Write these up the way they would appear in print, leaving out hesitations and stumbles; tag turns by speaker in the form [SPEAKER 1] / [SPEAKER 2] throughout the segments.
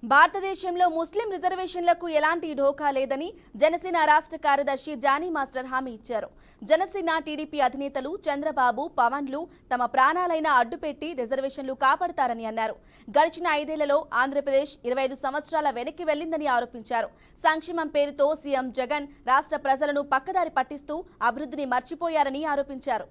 [SPEAKER 1] భారతదేశంలో ముస్లిం రిజర్వేషన్లకు ఎలాంటి ఢోకా లేదని జనసేన రాష్ట్ర కార్యదర్శి జానీ మాస్టర్ హామీ ఇచ్చారు. జనసేన టీడీపీ అధినేతలు చంద్రబాబు, పవన్లు తమ ప్రాణాలైన అడ్డుపెట్టి రిజర్వేషన్లు కాపాడతారని అన్నారు. గడిచిన 5 ఏళ్లలో ఆంధ్రప్రదేశ్ 25 సంవత్సరాల వెనక్కి వెళ్లిందని ఆరోపించారు. సంక్షేమం పేరుతో సీఎం జగన్ రాష్ట్ర ప్రజలను పక్కదారి పట్టిస్తూ అభివృద్ధిని మర్చిపోయారని ఆరోపించారు.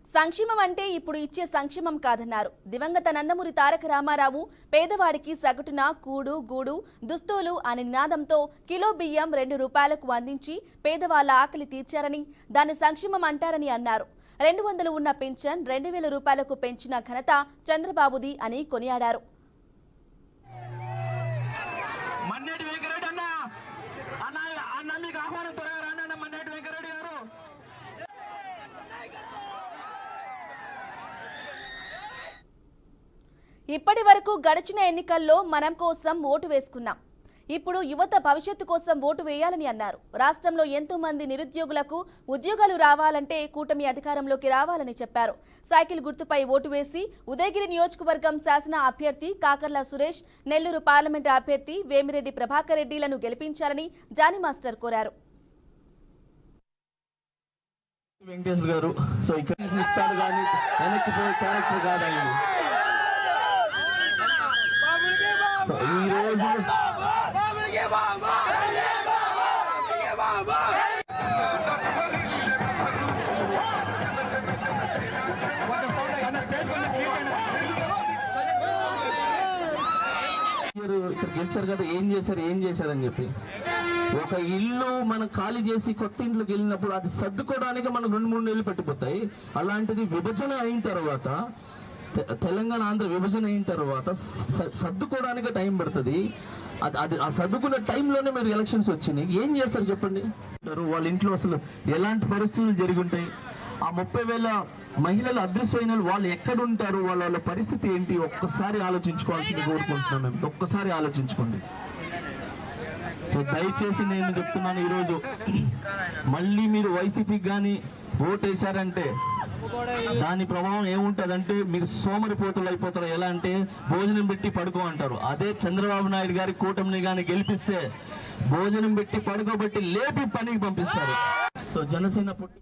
[SPEAKER 1] సంక్షేమం అంటే ఇప్పుడు ఇచ్చే సంక్షేమం కాదన్నారు. దివంగత నందమూరి తారక రామారావు పేదవాడికి సగటున కూడు గూడు దుస్తులు అనే నినాదంతో కిలో బియ్యం 2 రూపాయలకు అందించి పేదవాళ్ల ఆకలి తీర్చారని, దాన్ని సంక్షేమం అంటారని అన్నారు. 200 ఉన్న పెన్షన్ 2000 రూపాయలకు పెంచిన ఘనత చంద్రబాబుది అని కొనియాడారు. ఇప్పటి వరకు గడిచిన ఎన్నికల్లో మనం కోసం ఓటు వేసుకున్నాం. ఇప్పుడు యువత భవిష్యత్తు కోసం ఓటు వేయాలని అన్నారు. రాష్ట్రంలో ఎంతో మంది నిరుద్యోగులకు ఉద్యోగాలు రావాలంటే కూటమి అధికారంలోకి రావాలని చెప్పారు. సైకిల్ గుర్తుపై ఓటు వేసి ఉదయగిరి నియోజకవర్గం శాసన అభ్యర్థి కాకర్ల సురేష్, నెల్లూరు పార్లమెంటు అభ్యర్థి వేమిరెడ్డి ప్రభాకర్ రెడ్డిలను గెలిపించాలని జానీ మాస్టర్ కోరారు.
[SPEAKER 2] వెంకటేశ్వర గారు సో ఇక్కడ ఇస్తాడు కానీ వెనక్కి పోయే క్యారెక్టర్ కాదండి. సో ఈ రోజు ఇక్కడ గెలిచారు కదా, ఏం చేశారని చెప్పి ఒక ఇల్లు మనం ఖాళీ చేసి కొత్త ఇంట్లోకి వెళ్ళినప్పుడు అది సర్దుకోవడానికి మనకు 2-3 నెలలు పట్టిపోతాయి. అలాంటిది విభజన అయిన తర్వాత, తెలంగాణ ఆంధ్ర విభజన అయిన తర్వాత సర్దుకోవడానికి టైం పడుతుంది. అది ఆ సర్దుకునే టైంలోనే మీరు ఎలక్షన్స్ వచ్చినాయి. ఏం చేస్తారు చెప్పండి? వాళ్ళ ఇంట్లో అసలు ఎలాంటి పరిస్థితులు జరిగి ఉంటాయి? ఆ 30,000 మహిళలు అదృశ్యమైన వాళ్ళు ఎక్కడుంటారు? వాళ్ళ పరిస్థితి ఏంటి? ఒక్కసారి ఆలోచించుకోవాల్సింది కోరుకుంటున్నాం మేము. ఒక్కసారి ఆలోచించుకోండి. సో దయచేసి నేను చెప్తున్నాను, ఈరోజు మళ్ళీ మీరు వైసీపీకి కానీ ఓటేశారంటే దాని ప్రభావం ఏముంటదంటే మీరు సోమరిపోతులు అయిపోతారు. ఎలా అంటే భోజనం పెట్టి పడుకో అంటారు. అదే చంద్రబాబు నాయుడు గారి కూటమిని కానీ గెలిపిస్తే భోజనం పెట్టి పడుకోబెట్టి లేపి పనికి పంపిస్తారు. సో జనసేన